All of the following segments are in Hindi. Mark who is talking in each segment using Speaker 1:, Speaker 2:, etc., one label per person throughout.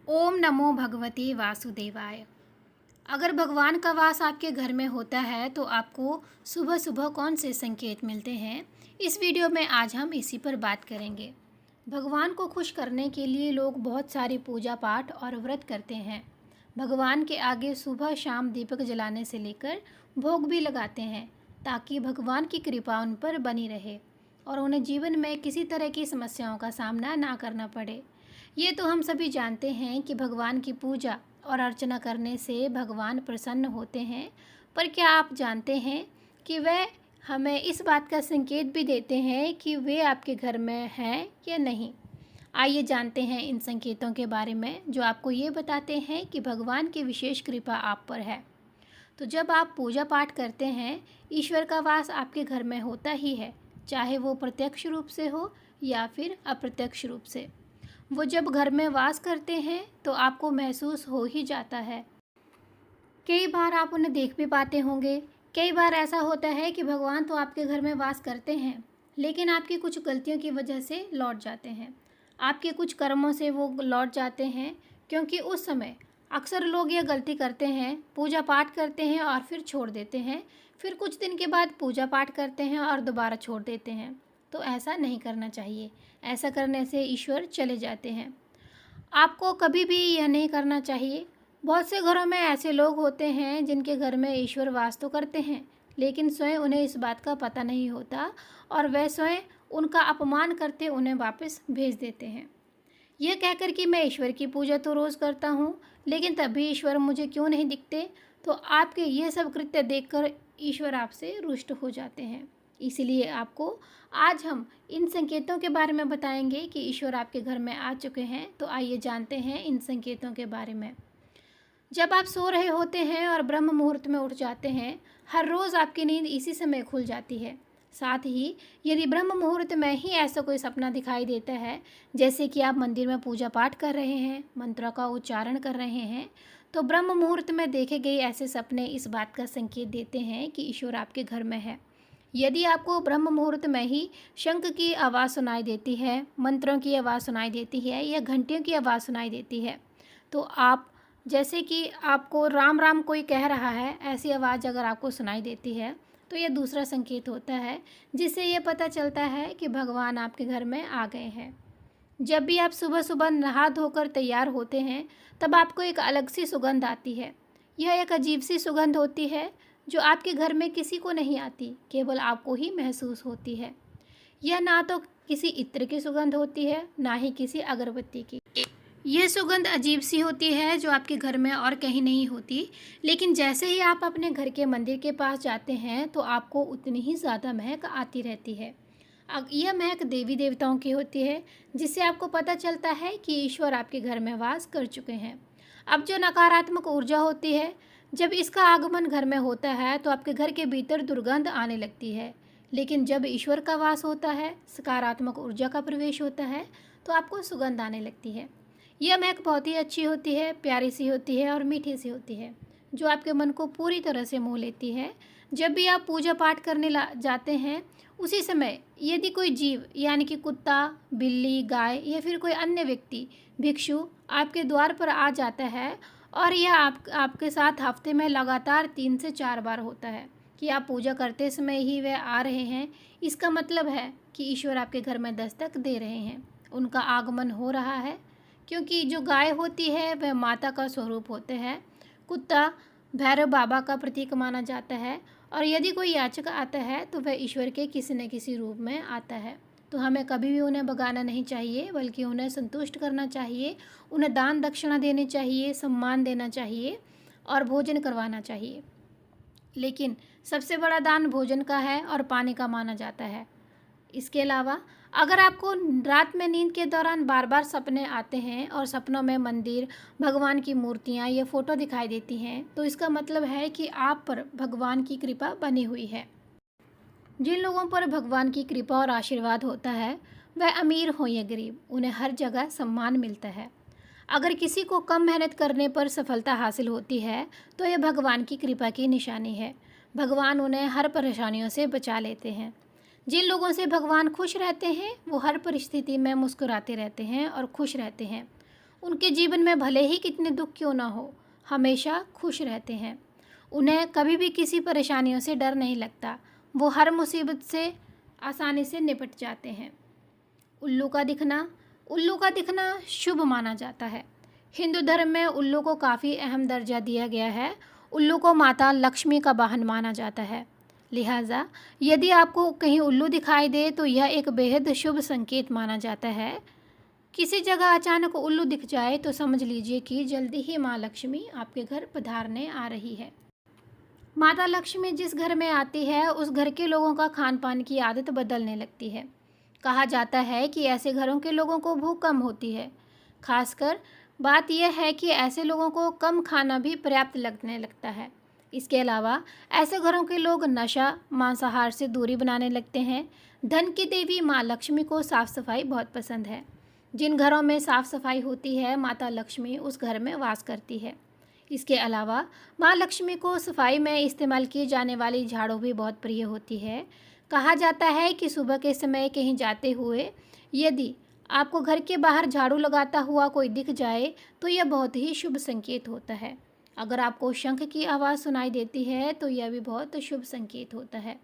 Speaker 1: ओम नमो भगवते वासुदेवाय। अगर भगवान का वास आपके घर में होता है तो आपको सुबह सुबह कौन से संकेत मिलते हैं, इस वीडियो में आज हम इसी पर बात करेंगे। भगवान को खुश करने के लिए लोग बहुत सारी पूजा पाठ और व्रत करते हैं। भगवान के आगे सुबह शाम दीपक जलाने से लेकर भोग भी लगाते हैं ताकि भगवान की कृपा उन पर बनी रहे और उन्हें जीवन में किसी तरह की समस्याओं का सामना ना करना पड़े। ये तो हम सभी जानते हैं कि भगवान की पूजा और अर्चना करने से भगवान प्रसन्न होते हैं, पर क्या आप जानते हैं कि वे हमें इस बात का संकेत भी देते हैं कि वे आपके घर में हैं या नहीं। आइए जानते हैं इन संकेतों के बारे में जो आपको ये बताते हैं कि भगवान की विशेष कृपा आप पर है। तो जब आप पूजा पाठ करते हैं, ईश्वर का वास आपके घर में होता ही है, चाहे वो प्रत्यक्ष रूप से हो या फिर अप्रत्यक्ष रूप से। वो जब घर में वास करते हैं तो आपको महसूस हो ही जाता है। कई बार आप उन्हें देख भी पाते होंगे। कई बार ऐसा होता है कि भगवान तो आपके घर में वास करते हैं, लेकिन आपकी कुछ गलतियों की वजह से लौट जाते हैं। आपके कुछ कर्मों से वो लौट जाते हैं, क्योंकि उस समय अक्सर लोग ये गलती करते हैं, पूजा पाठ करते हैं और फिर छोड़ देते हैं। फिर कुछ दिन के बाद पूजा पाठ करते हैं और दोबारा छोड़ देते हैं। तो ऐसा नहीं करना चाहिए। ऐसा करने से ईश्वर चले जाते हैं। आपको कभी भी यह नहीं करना चाहिए। बहुत से घरों में ऐसे लोग होते हैं जिनके घर में ईश्वर वास तो करते हैं, लेकिन स्वयं उन्हें इस बात का पता नहीं होता और वह स्वयं उनका अपमान करते उन्हें वापस भेज देते हैं, यह कहकर कि मैं ईश्वर की पूजा तो रोज़ करता हूँ, लेकिन तब भी ईश्वर मुझे क्यों नहीं दिखते। तो आपके ये सब कृत्य देखकर ईश्वर आपसे रुष्ट हो जाते हैं। इसलिए आपको आज हम इन संकेतों के बारे में बताएंगे कि ईश्वर आपके घर में आ चुके हैं। तो आइए जानते हैं इन संकेतों के बारे में। जब आप सो रहे होते हैं और ब्रह्म मुहूर्त में उठ जाते हैं, हर रोज़ आपकी नींद इसी समय खुल जाती है। साथ ही यदि ब्रह्म मुहूर्त में ही ऐसा कोई सपना दिखाई देता है, जैसे कि आप मंदिर में पूजा पाठ कर रहे हैं, मंत्रों का उच्चारण कर रहे हैं, तो ब्रह्म मुहूर्त में देखे गए ऐसे सपने इस बात का संकेत देते हैं कि ईश्वर आपके घर में है। यदि आपको ब्रह्म मुहूर्त में ही शंख की आवाज़ सुनाई देती है, मंत्रों की आवाज़ सुनाई देती है या घंटियों की आवाज़ सुनाई देती है, तो आप जैसे कि आपको राम राम कोई कह रहा है, ऐसी आवाज़ अगर आपको सुनाई देती है, तो यह दूसरा संकेत होता है, जिससे ये पता चलता है कि भगवान आपके घर में आ गए हैं। जब भी आप सुबह सुबह नहा धोकर तैयार होते हैं, तब आपको एक अलग सी सुगंध आती है। यह एक अजीब सी सुगंध होती है जो आपके घर में किसी को नहीं आती, केवल आपको ही महसूस होती है। यह ना तो किसी इत्र की सुगंध होती है, ना ही किसी अगरबत्ती की। यह सुगंध अजीब सी होती है जो आपके घर में और कहीं नहीं होती, लेकिन जैसे ही आप अपने घर के मंदिर के पास जाते हैं तो आपको उतनी ही ज़्यादा महक आती रहती है। यह महक देवी देवताओं की होती है, जिससे आपको पता चलता है कि ईश्वर आपके घर में वास कर चुके हैं। अब जो नकारात्मक ऊर्जा होती है, जब इसका आगमन घर में होता है तो आपके घर के भीतर दुर्गंध आने लगती है, लेकिन जब ईश्वर का वास होता है, सकारात्मक ऊर्जा का प्रवेश होता है, तो आपको सुगंध आने लगती है। यह महक बहुत ही अच्छी होती है, प्यारी सी होती है और मीठी सी होती है, जो आपके मन को पूरी तरह से मोह लेती है। जब भी आप पूजा पाठ करने जाते हैं, उसी समय यदि कोई जीव यानी कि कुत्ता, बिल्ली, गाय या फिर कोई अन्य व्यक्ति, भिक्षु आपके द्वार पर आ जाता है और यह आपके साथ हफ्ते में लगातार 3 से 4 बार होता है कि आप पूजा करते समय ही वह आ रहे हैं, इसका मतलब है कि ईश्वर आपके घर में दस्तक दे रहे हैं, उनका आगमन हो रहा है। क्योंकि जो गाय होती है वह माता का स्वरूप होते हैं, कुत्ता भैरव बाबा का प्रतीक माना जाता है, और यदि कोई याचक आता है तो वह ईश्वर के किसी न किसी रूप में आता है। तो हमें कभी भी उन्हें भगाना नहीं चाहिए, बल्कि उन्हें संतुष्ट करना चाहिए, उन्हें दान दक्षिणा देनी चाहिए, सम्मान देना चाहिए और भोजन करवाना चाहिए। लेकिन सबसे बड़ा दान भोजन का है और पानी का माना जाता है। इसके अलावा अगर आपको रात में नींद के दौरान बार बार सपने आते हैं और सपनों में मंदिर, भगवान की मूर्तियाँ या फ़ोटो दिखाई देती हैं, तो इसका मतलब है कि आप पर भगवान की कृपा बनी हुई है। जिन लोगों पर भगवान की कृपा और आशीर्वाद होता है, वह अमीर हो या गरीब, उन्हें हर जगह सम्मान मिलता है। अगर किसी को कम मेहनत करने पर सफलता हासिल होती है, तो यह भगवान की कृपा की निशानी है। भगवान उन्हें हर परेशानियों से बचा लेते हैं। जिन लोगों से भगवान खुश रहते हैं, वो हर परिस्थिति में मुस्कुराते रहते हैं और खुश रहते हैं। उनके जीवन में भले ही कितने दुख क्यों ना हो, हमेशा खुश रहते हैं। उन्हें कभी भी किसी परेशानियों से डर नहीं लगता। वो हर मुसीबत से आसानी से निपट जाते हैं। उल्लू का दिखना शुभ माना जाता है। हिंदू धर्म में उल्लू को काफ़ी अहम दर्जा दिया गया है। उल्लू को माता लक्ष्मी का वाहन माना जाता है। लिहाजा यदि आपको कहीं उल्लू दिखाई दे तो यह एक बेहद शुभ संकेत माना जाता है। किसी जगह अचानक उल्लू दिख जाए तो समझ लीजिए कि जल्दी ही माँ लक्ष्मी आपके घर पधारने आ रही है। माता लक्ष्मी जिस घर में आती है उस घर के लोगों का खान पान की आदत बदलने लगती है। कहा जाता है कि ऐसे घरों के लोगों को भूख कम होती है। खासकर बात यह है कि ऐसे लोगों को कम खाना भी पर्याप्त लगने लगता है। इसके अलावा ऐसे घरों के लोग नशा, मांसाहार से दूरी बनाने लगते हैं। धन की देवी माँ लक्ष्मी को साफ सफाई बहुत पसंद है। जिन घरों में साफ सफाई होती है माता लक्ष्मी उस घर में वास करती है। इसके अलावा माँ लक्ष्मी को सफाई में इस्तेमाल की जाने वाली झाड़ू भी बहुत प्रिय होती है। कहा जाता है कि सुबह के समय कहीं जाते हुए यदि आपको घर के बाहर झाड़ू लगाता हुआ कोई दिख जाए तो यह बहुत ही शुभ संकेत होता है। अगर आपको शंख की आवाज़ सुनाई देती है तो यह भी बहुत शुभ संकेत होता है।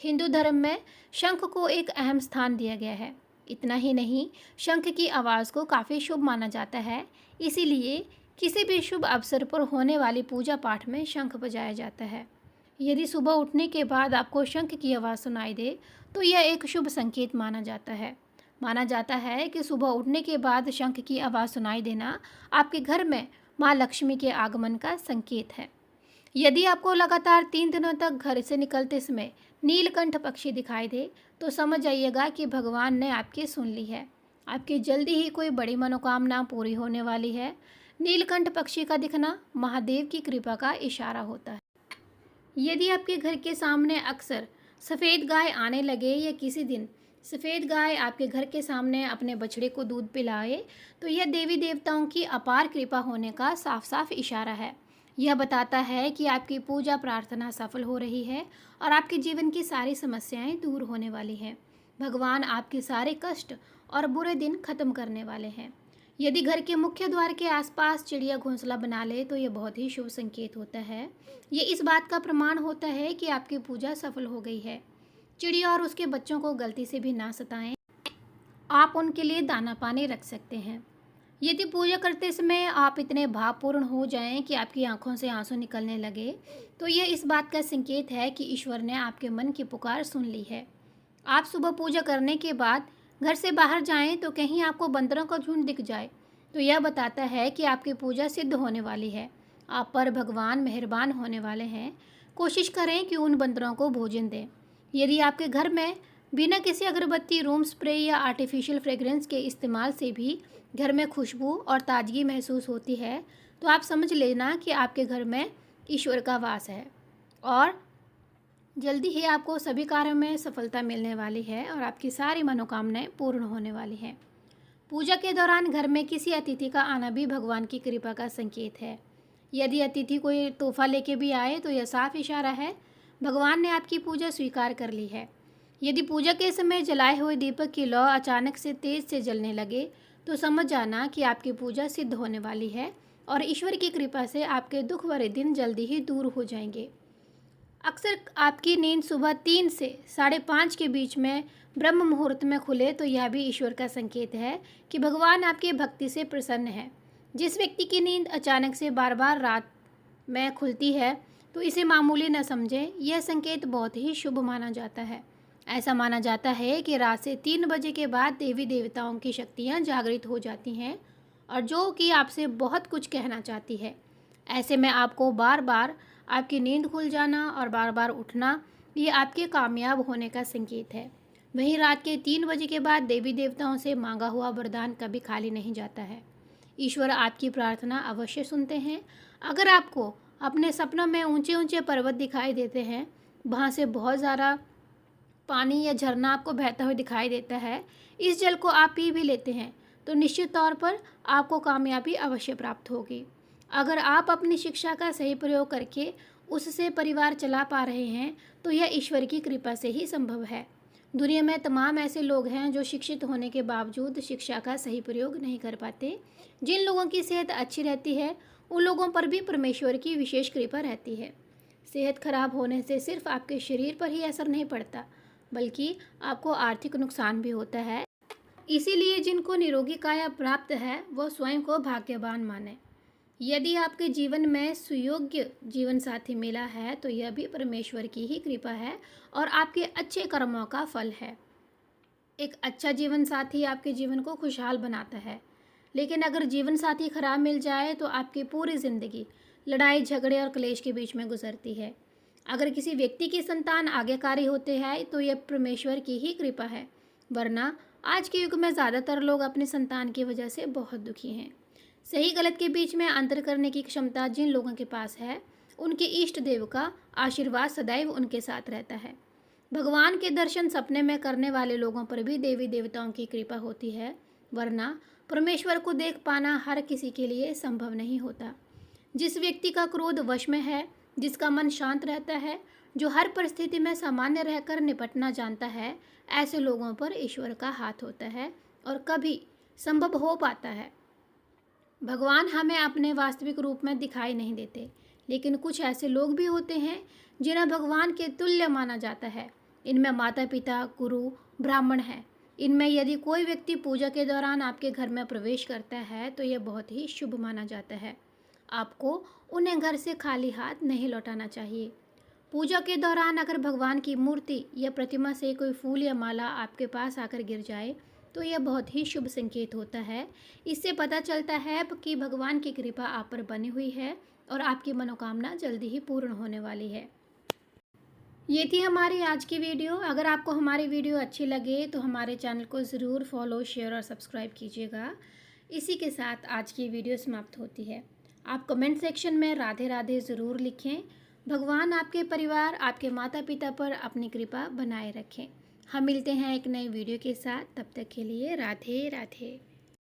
Speaker 1: हिंदू धर्म में शंख को एक अहम स्थान दिया गया है। इतना ही नहीं, शंख की आवाज़ को काफ़ी शुभ माना जाता है। इसीलिए किसी भी शुभ अवसर पर होने वाली पूजा पाठ में शंख बजाया जाता है। यदि सुबह उठने के बाद आपको शंख की आवाज़ सुनाई दे तो यह एक शुभ संकेत माना जाता है। माना जाता है कि सुबह उठने के बाद शंख की आवाज़ सुनाई देना आपके घर में माँ लक्ष्मी के आगमन का संकेत है। यदि आपको लगातार 3 दिनों तक घर से निकलते समय नीलकंठ पक्षी दिखाई दे तो समझ जाइएगा कि भगवान ने आपकी सुन ली है। आपकी जल्दी ही कोई बड़ी मनोकामना पूरी होने वाली है। नीलकंठ पक्षी का दिखना महादेव की कृपा का इशारा होता है। यदि आपके घर के सामने अक्सर सफ़ेद गाय आने लगे या किसी दिन सफ़ेद गाय आपके घर के सामने अपने बछड़े को दूध पिलाए तो यह देवी देवताओं की अपार कृपा होने का साफ साफ इशारा है। यह बताता है कि आपकी पूजा प्रार्थना सफल हो रही है और आपके जीवन की सारी समस्याएं दूर होने वाली हैं। भगवान आपके सारे कष्ट और बुरे दिन खत्म करने वाले हैं। यदि घर के मुख्य द्वार के आसपास चिड़िया घोंसला बना ले तो यह बहुत ही शुभ संकेत होता है। ये इस बात का प्रमाण होता है कि आपकी पूजा सफल हो गई है। चिड़िया और उसके बच्चों को गलती से भी ना सताएं। आप उनके लिए दाना पानी रख सकते हैं। यदि पूजा करते समय आप इतने भावपूर्ण हो जाएं कि आपकी आंखों से आंसू निकलने लगे तो यह इस बात का संकेत है कि ईश्वर ने आपके मन की पुकार सुन ली है। आप सुबह पूजा करने के बाद घर से बाहर जाएं तो कहीं आपको बंदरों का झुंड दिख जाए तो यह बताता है कि आपकी पूजा सिद्ध होने वाली है। आप पर भगवान मेहरबान होने वाले हैं। कोशिश करें कि उन बंदरों को भोजन दें। यदि आपके घर में बिना किसी अगरबत्ती, रूम स्प्रे या आर्टिफिशियल फ्रेग्रेंस के इस्तेमाल से भी घर में खुशबू और ताजगी महसूस होती है तो आप समझ लेना कि आपके घर में ईश्वर का वास है और जल्दी ही आपको सभी कार्यों में सफलता मिलने वाली है और आपकी सारी मनोकामनाएं पूर्ण होने वाली हैं। पूजा के दौरान घर में किसी अतिथि का आना भी भगवान की कृपा का संकेत है। यदि अतिथि कोई तोहफा लेके भी आए तो यह साफ इशारा है भगवान ने आपकी पूजा स्वीकार कर ली है। यदि पूजा के समय जलाए हुए दीपक की लौ अचानक से तेज से जलने लगे तो समझ जाना कि आपकी पूजा सिद्ध होने वाली है और ईश्वर की कृपा से आपके दुख भरे दिन जल्दी ही दूर हो जाएंगे। अक्सर आपकी नींद सुबह 3 से 5:30 के बीच में ब्रह्म मुहूर्त में खुले तो यह भी ईश्वर का संकेत है कि भगवान आपकी भक्ति से प्रसन्न है। जिस व्यक्ति की नींद अचानक से बार बार रात में खुलती है तो इसे मामूली न समझें। यह संकेत बहुत ही शुभ माना जाता है। ऐसा माना जाता है कि रात से 3 बजे के बाद देवी देवताओं की शक्तियाँ जागृत हो जाती हैं और जो कि आपसे बहुत कुछ कहना चाहती है। ऐसे में आपको बार बार आपकी नींद खुल जाना और बार बार उठना ये आपके कामयाब होने का संकेत है। वहीं रात के 3 बजे के बाद देवी देवताओं से मांगा हुआ वरदान कभी खाली नहीं जाता है। ईश्वर आपकी प्रार्थना अवश्य सुनते हैं। अगर आपको अपने सपनों में ऊंचे ऊंचे पर्वत दिखाई देते हैं, वहाँ से बहुत ज़्यादा पानी या झरना आपको बहता हुआ दिखाई देता है, इस जल को आप पी भी लेते हैं तो निश्चित तौर पर आपको कामयाबी अवश्य प्राप्त होगी। अगर आप अपनी शिक्षा का सही प्रयोग करके उससे परिवार चला पा रहे हैं तो यह ईश्वर की कृपा से ही संभव है। दुनिया में तमाम ऐसे लोग हैं जो शिक्षित होने के बावजूद शिक्षा का सही प्रयोग नहीं कर पाते। जिन लोगों की सेहत अच्छी रहती है उन लोगों पर भी परमेश्वर की विशेष कृपा रहती है। सेहत खराब होने से सिर्फ आपके शरीर पर ही असर नहीं पड़ता, बल्कि आपको आर्थिक नुकसान भी होता है। इसीलिए जिनको निरोगी काया प्राप्त है वो स्वयं को भाग्यवान माने। यदि आपके जीवन में सुयोग्य जीवन साथी मिला है तो यह भी परमेश्वर की ही कृपा है और आपके अच्छे कर्मों का फल है। एक अच्छा जीवन साथी आपके जीवन को खुशहाल बनाता है, लेकिन अगर जीवन साथी खराब मिल जाए तो आपकी पूरी ज़िंदगी लड़ाई झगड़े और क्लेश के बीच में गुजरती है। अगर किसी व्यक्ति की संतान आज्ञाकारी होते हैं तो यह परमेश्वर की ही कृपा है, वरना आज के युग में ज़्यादातर लोग अपनी संतान की वजह से बहुत दुखी हैं। सही गलत के बीच में अंतर करने की क्षमता जिन लोगों के पास है उनके इष्ट देव का आशीर्वाद सदैव उनके साथ रहता है। भगवान के दर्शन सपने में करने वाले लोगों पर भी देवी देवताओं की कृपा होती है, वरना परमेश्वर को देख पाना हर किसी के लिए संभव नहीं होता। जिस व्यक्ति का क्रोध वश में है, जिसका मन शांत रहता है, जो हर परिस्थिति में सामान्य रहकर निपटना जानता है, ऐसे लोगों पर ईश्वर का हाथ होता है और कभी संभव हो पाता है। भगवान हमें अपने वास्तविक रूप में दिखाई नहीं देते, लेकिन कुछ ऐसे लोग भी होते हैं जिन्हें भगवान के तुल्य माना जाता है। इनमें माता पिता, गुरु, ब्राह्मण हैं। इनमें यदि कोई व्यक्ति पूजा के दौरान आपके घर में प्रवेश करता है तो यह बहुत ही शुभ माना जाता है। आपको उन्हें घर से खाली हाथ नहीं लौटाना चाहिए। पूजा के दौरान अगर भगवान की मूर्ति या प्रतिमा से कोई फूल या माला आपके पास आकर गिर जाए तो यह बहुत ही शुभ संकेत होता है। इससे पता चलता है कि भगवान की कृपा आप पर बनी हुई है और आपकी मनोकामना जल्दी ही पूर्ण होने वाली है। ये थी हमारी आज की वीडियो। अगर आपको हमारी वीडियो अच्छी लगे तो हमारे चैनल को ज़रूर फॉलो, शेयर और सब्सक्राइब कीजिएगा। इसी के साथ आज की वीडियो समाप्त होती है। आप कमेंट सेक्शन में राधे राधे ज़रूर लिखें। भगवान आपके परिवार, आपके माता पिता पर अपनी कृपा बनाए रखें। हम मिलते हैं एक नई वीडियो के साथ। तब तक के लिए राधे राधे।